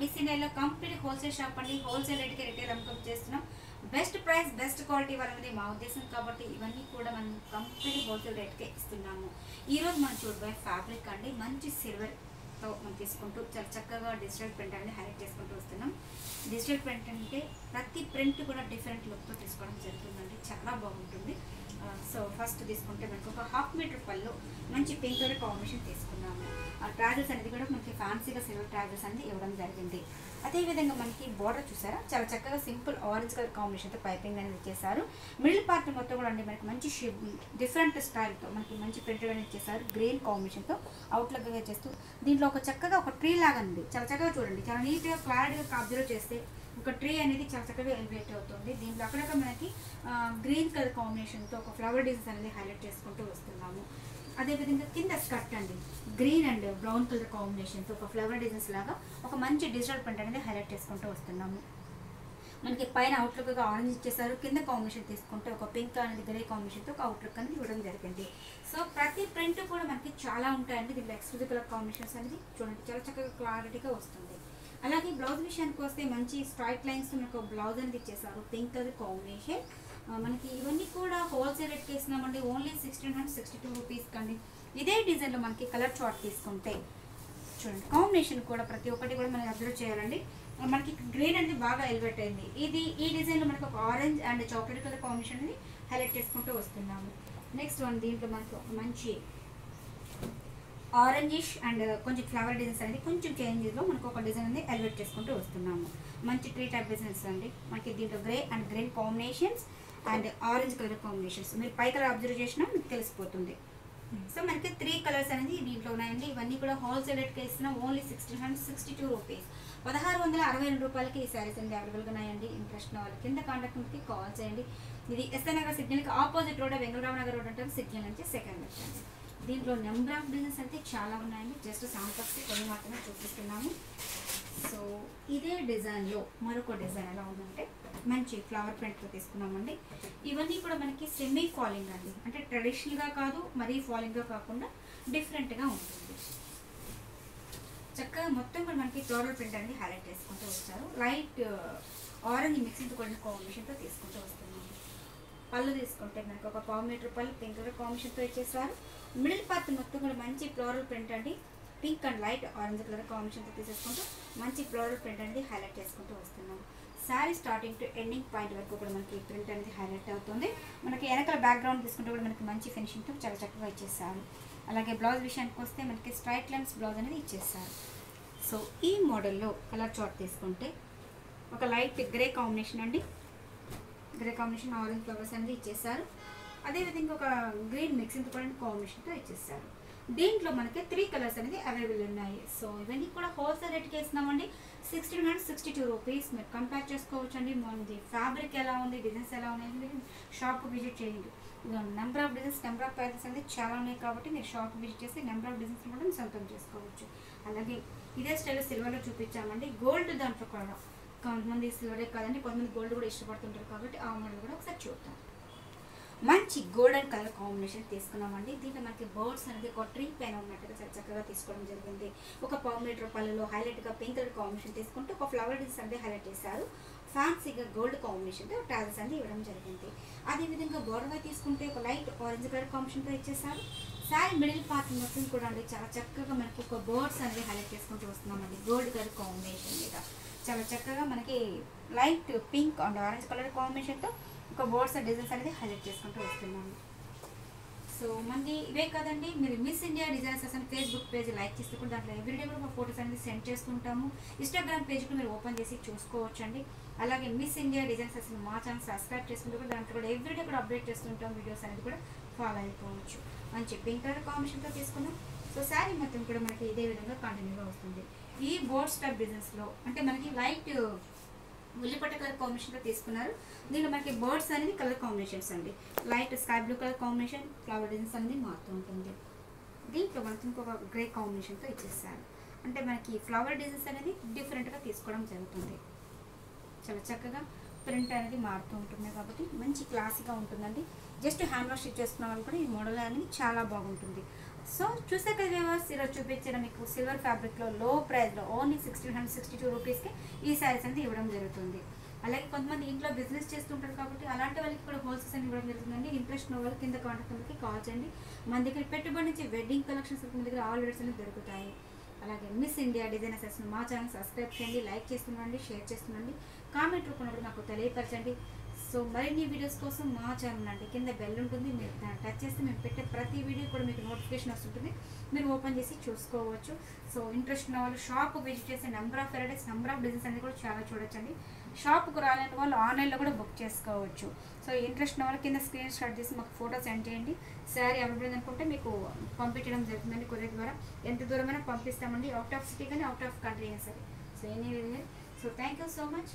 Miss ఇండియాలో complete wholesale shop అండి. Wholesale రేట్కి రిటైల్ అమ్మకం చేస్తున్నాం. బెస్ట్ ప్రైస్ బెస్ట్ క్వాలిటీ వాళ్ళది మా ఉద్దేశం. కాబట్టి ఇవన్నీ కూడా మనం కంప్లీట్ హోల్సేల్ రేట్కే ఇస్తున్నాము. ఈరోజు మనం చూడబోయే ఫ్యాబ్రిక్ అండి మంచి సిల్వర్తో మనం తీసుకుంటూ చాలా చక్కగా డిజిటల్ ప్రింట్ అనేది హైలైట్ చేసుకుంటూ వస్తున్నాం. డిజిటల్ ప్రింట్ అంటే ప్రతి ప్రింట్ కూడా డిఫరెంట్ లుక్తో తీసుకోవడం జరుగుతుందండి. చాలా బాగుంటుంది. సో ఫస్ట్ తీసుకుంటే మనకు ఒక 1/2 మీటర్ పళ్ళు మంచి పింక్ కలర్ కాంబినేషన్ తీసుకున్నాము. ఆ ట్రాజెస్ అనేది కూడా మనకి ఫ్యాన్సీగా సిల్వర్ ట్రాజెస్ అనేది ఇవ్వడం జరిగింది. అదేవిధంగా మనకి బోర్డర్ చూసారా, చాలా చక్కగా సింపుల్ ఆరెంజ్ కలర్ కాంబినేషన్తో పైపింగ్ అనేది ఇచ్చేసారు. మిడిల్ పార్ట్ మొత్తం కూడా అండి మనకి మంచి డిఫరెంట్ స్టైల్తో మనకి మంచి ప్రింటెడ్ అనేది ఇచ్చేసారు. గ్రీన్ కాంబినేషన్తో అవుట్లుక్గా చేస్తూ దీంట్లో ఒక చక్కగా ఒక ట్రీ లాగా ఉంది. చాలా చక్కగా చూడండి, చాలా నీట్గా క్లారిటీగా అబ్జర్వ్ చేస్తే ఒక ట్రీ అనేది చాలా చక్కగా ఎలివేట్ అవుతుంది. దీంట్లో అక్కడక్కడ మనకి గ్రీన్ కలర్ కాంబినేషన్తో ఒక ఫ్లవర్ డిజైన్స్ అనేది హైలైట్ చేసుకుంటూ వస్తున్నాము. అదేవిధంగా కింద స్కర్ట్ అండి గ్రీన్ అండ్ బ్రౌన్ కలర్ కాంబినేషన్తో ఒక ఫ్లవర్ డిజైన్స్ లాగా ఒక మంచి డిజిటల్ ప్రింట్ అనేది హైలైట్ చేసుకుంటూ వస్తున్నాము. మనకి పైన అవుట్లుక్గా ఆరెంజ్ ఇచ్చేసారు. కింద కాంబినేషన్ తీసుకుంటే ఒక పింక్ అనేది గ్రే కాంబినేషన్తో ఒక అవుట్లుక్ అనేది ఇవ్వడం జరిగింది. సో ప్రతి ప్రింట్ కూడా మనకి చాలా ఉంటాయండి. దీంట్లో ఎక్స్క్లూజివ్ కలర్ కాంబినేషన్స్ అనేది చూడండి చాలా చక్కగా క్లారిటీగా వస్తుంది. అలాగే బ్లౌజ్ విషయానికి వస్తే మంచి స్ట్రైట్ లైన్స్ మనకు బ్లౌజ్ అనేది ఇచ్చేసారు. Pink colour combination. మనకి ఇవన్నీ కూడా హోల్సేల్ రేట్కి వేసినామండి. ఓన్లీ 1662 రూపీస్ కండి. ఇదే డిజైన్లో మనకి కలర్ చార్ట్ తీసుకుంటే చూడండి కాంబినేషన్ కూడా ప్రతి ఒక్కటి కూడా మనం అబ్జర్వ్ చేయాలండి. మనకి గ్రీన్ అనేది బాగా ఎలివేట్ అయింది. ఈ డిజైన్లో మనకి ఒక orange and chocolate colour combination అనేది హైలైట్ చేసుకుంటూ వస్తున్నాము. నెక్స్ట్ వన్ దీంట్లో మనకి ఒక మంచి ఆరెంజిష్ అండ్ కొంచెం ఫ్లవర్ డిజైన్స్ అనేది కొంచెం చేంజెస్లో మనకు ఒక డిజైన్ అనేది ఎలివేట్ చేసుకుంటూ వస్తున్నాము. మంచి ట్రీ టైప్ డిజైన్స్ అండి. మనకి దీంట్లో grey and green combinations and orange colour combinations. మీరు పై కలర్ అబ్జర్వ్ చేసినా మీకు తెలిసిపోతుంది. సో మనకి 3 కలర్స్ అనేది దీంట్లో ఉన్నాయండి. ఇవన్నీ కూడా హోల్సేల్ రేట్కి ఇస్తున్నాం. Only 1662 rupees. 1662 రూపాయలకి ఈ శారీస్ అనేది అవైలబుల్గా ఉన్నాయండి. ఇంట్రెస్ట్ ఉన్న వాళ్ళు కింద కాంటాక్ట్కి కాల్ చేయండి. ఇది ఎస్ఆర్ నగర్ సిగ్నల్కి opposite road Vengalrao Nagar road అంటారు. సిగ్నల్ నుంచి సెకండ్ వచ్చండి. దీంట్లో నెంబర్ ఆఫ్ డిజైన్స్ అయితే చాలా ఉన్నాయండి. జస్ట్ శాంపుల్స్కి కొన్ని మాత్రమే చూపిస్తున్నాము. సో ఇదే డిజైన్లో మరొక డిజైన్ ఎలా ఉందంటే మంచి ఫ్లవర్ ప్రింట్తో తీసుకున్నామండి. ఇవన్నీ కూడా మనకి సెమీ ఫాలింగ్ అండి. అంటే ట్రెడిషనల్గా కాదు, మరీ ఫాలింగ్గా కాకుండా డిఫరెంట్గా ఉంటుంది. చక్కగా మొత్తం కూడా మనకి ఫ్లోరల్ ప్రింట్ అనేది హైలైట్ చేసుకుంటూ వచ్చారు. లైట్ ఆరెంజ్ మిక్సింగ్ కొన్ని కాంబినేషన్తో తీసుకుంటూ వస్తున్నాము. పళ్ళు తీసుకుంటే మనకి ఒక 1/4 మీటర్ పళ్ళు పింక్ కలర్ కాంబినేషన్తో ఇచ్చేసారు. మిడిల్ పార్ట్ మొత్తం కూడా మంచి ఫ్లోరల్ ప్రింట్ అండి. Pink and light orange colour కాంబినేషన్తో తీసేసుకుంటూ మంచి ఫ్లోరల్ ప్రింట్ అనేది హైలైట్ చేసుకుంటూ వస్తున్నాం. Sari starting to ending point వరకు కూడా మనకి ప్రింట్ అనేది హైలైట్ అవుతుంది. మనకి వెనకాల బ్యాక్గ్రౌండ్ తీసుకుంటే కూడా మనకి మంచి ఫినిషింగ్తో చాలా చక్కగా ఇచ్చేసారు. అలాగే బ్లౌజ్ విషయానికి వస్తే మనకి స్ట్రైట్ లైన్స్ బ్లౌజ్ అనేది ఇచ్చేసారు. సో ఈ మోడల్లో కలర్ చార్ట్ తీసుకుంటే ఒక లైట్ గ్రే కాంబినేషన్ అండి. గ్రే కాంబినేషన్ ఆరెంజ్ ఫ్లవర్స్ అనేది ఇచ్చేసారు. అదేవిధంగా ఒక గ్రీన్ మిక్సింగ్ కాంబినేషన్తో ఇచ్చేసారు. దీంట్లో మనకి 3 కలర్స్ అనేది అవైలబుల్ ఉన్నాయి. సో ఇవన్నీ కూడా హోల్సేల్ రేట్కి వేస్తున్నామండి. 1662 రూపీస్. మీరు కంపేర్ చేసుకోవచ్చు అండి. మనది ఫ్యాబ్రిక్ ఎలా ఉంది, డిజైన్స్ ఎలా ఉన్నాయి, మీరు షాప్కి విజిట్ చేయండి. Number of designs, number of prices అనేది చాలా ఉన్నాయి. కాబట్టి మీరు షాప్కి విజిట్ చేసి నెంబర్ ఆఫ్ డిజైన్స్ కూడా మీరు సొంతం చేసుకోవచ్చు. అలాగే ఇదే స్టైల్లో సిల్వర్లో చూపించామండి. గోల్డ్ దాంట్లో కూడా కొంతమంది సిల్వరే కాదండి, కొంతమంది గోల్డ్ కూడా ఇష్టపడుతుంటారు. కాబట్టి ఆ మోడల్ కూడా ఒకసారి చూద్దాం. మంచి గోల్డెన్ కలర్ కాంబినేషన్ తీసుకున్నామండి. దీంట్లో మనకి బర్డ్స్ అనేది ఒక ట్రీ పైన ఉన్నట్టుగా చాలా చక్కగా తీసుకోవడం జరిగింది. ఒక 1/4 మీటర్ పళ్ళలో హైలైట్గా పింక్ కలర్ కాంబినేషన్ తీసుకుంటూ ఒక ఫ్లవర్ డిజైన్స్ అనేది హైలైట్ చేశారు. ఫ్యాన్సీగా గోల్డ్ కాంబినేషన్తో ట్రాజెస్ అనేది ఇవ్వడం జరిగింది. అదేవిధంగా బోర్డర్ తీసుకుంటే ఒక లైట్ ఆరెంజ్ కలర్ కాంబినేషన్తో ఇచ్చేసారు. శారీ మిడిల్ పార్ట్ మొత్తం కూడా అండి చాలా చక్కగా మనకు ఒక బర్డ్స్ అనేది హైలైట్ చేసుకుంటూ వస్తున్నామండి. గోల్డ్ కలర్ కాంబినేషన్ మీద చాలా చక్కగా మనకి light pink and orange colour కాంబినేషన్తో ఒక బోర్డ్స్ డిజైన్స్ అనేది హైలైట్ చేసుకుంటూ వస్తున్నాను. సో మనకి ఇవే కదండి, మీరు మిస్ ఇండియా డిజైన్స్ అసలు ఫేస్బుక్ పేజ్ లైక్ చేస్తే కూడా దాంట్లో ఎవ్రీడే కూడా ఫోటోస్ అనేది సెండ్ చేస్తుంటాము. ఇన్స్టాగ్రామ్ పేజ్ కూడా మీరు ఓపెన్ చేసి చూసుకోవచ్చండి. అలాగే మిస్ ఇండియా డిజైన్స్ అసలు మా ఛానల్ సబ్స్క్రైబ్ చేసుకుంటే కూడా దాంట్లో కూడా ఎవ్రీడే కూడా అప్డేట్ చేస్తుంటాం. వీడియోస్ అనేది కూడా ఫాలో అయిపోవచ్చు. మంచి పింక్ కలర్ కాంబినేషన్తో తీసుకున్నాం. సో శారీ మొత్తం కూడా మనకి ఇదే విధంగా కంటిన్యూగా వస్తుంది. ఈ బోర్డ్ స్టైప్ డిజైన్స్లో అంటే మనకి లైట్ ఉల్లిపట్ట కలర్ కాంబినేషన్లో తీసుకున్నారు. దీనిలో మనకి బర్డ్స్ అనేది కలర్ కాంబినేషన్స్ అండి. Light sky blue colour combination flower designs అనేది మారుతూ ఉంటుంది. దీంట్లో మనకి ఇంకొక గ్రే కాంబినేషన్తో ఇచ్చేసారు. అంటే మనకి ఫ్లవర్ డిజైన్స్ అనేది డిఫరెంట్గా తీసుకోవడం జరుగుతుంది. చాలా చక్కగా ప్రింట్ అనేది మారుతూ ఉంటుంది కాబట్టి మంచి క్లాసీగా ఉంటుందండి. జస్ట్ హ్యాండ్ వాష్ చేసుకున్న వాళ్ళు కూడా ఈ మోడల్ అనేది చాలా బాగుంటుంది. సో చూసే కదా వ్యూవర్స్, ఈరోజు చూపించిన మీకు సిల్వర్ ఫ్యాబ్రిక్లో లో ప్రైస్లో ఓన్లీ 1662 రూపీస్కి ఈ శారీస్ అనేది ఇవ్వడం జరుగుతుంది. అలాగే కొంతమంది ఇంట్లో బిజినెస్ చేస్తుంటారు కాబట్టి అలాంటి వాళ్ళకి కూడా హోల్సేల్స్ అని ఇవ్వడం జరుగుతుందండి. ఇంట్రెస్ట్ ఉన్న వాళ్ళు కింద కాంటాక్ట్ నెంబర్కి కాల్ చేయండి. మన దగ్గర పెట్టుబడి నుంచి వెడ్డింగ్ కలెక్షన్స్ మన దగ్గర ఆల్ వెరైటీస్ అనేవి దొరుకుతాయి. అలాగే మిస్ ఇండియా డిజైనర్స్ మా ఛానల్ సబ్స్క్రైబ్ చేయండి, లైక్ చేస్తుండండి, షేర్ చేస్తుండండి, కామెంట్ రూపంలో నాకు తెలియపరచండి. సో మరిన్ని వీడియోస్ కోసం మా ఛానల్ అండి కింద బెల్ ఉంటుంది, మీరు దాన్ని టచ్ చేస్తే మేము పెట్టే ప్రతి వీడియో కూడా మీకు నోటిఫికేషన్ వస్తుంటుంది, మీరు ఓపెన్ చేసి చూసుకోవచ్చు. సో ఇంట్రెస్ట్ ఉన్న వాళ్ళు షాప్ విజిట్ చేసే number of varieties, number of designs అనేది కూడా చాలా చూడొచ్చండి. షాప్కు రాలేని వాళ్ళు ఆన్లైన్లో కూడా బుక్ చేసుకోవచ్చు. సో ఇంట్రెస్ట్ ఉన్న వాళ్ళు కింద స్క్రీన్ షాట్ చేసి మాకు ఫోటో సెండ్ చేయండి. శారీ అవైలబుల్ అనుకుంటే మీకు పంపించడం జరుగుతుందండి కొరియర్ ద్వారా. ఎంత దూరమైనా పంపిస్తామండి, అవుట్ ఆఫ్ సిటీ కానీ అవుట్ ఆఫ్ కంట్రీ అయినా సరే. So any so thank you so much.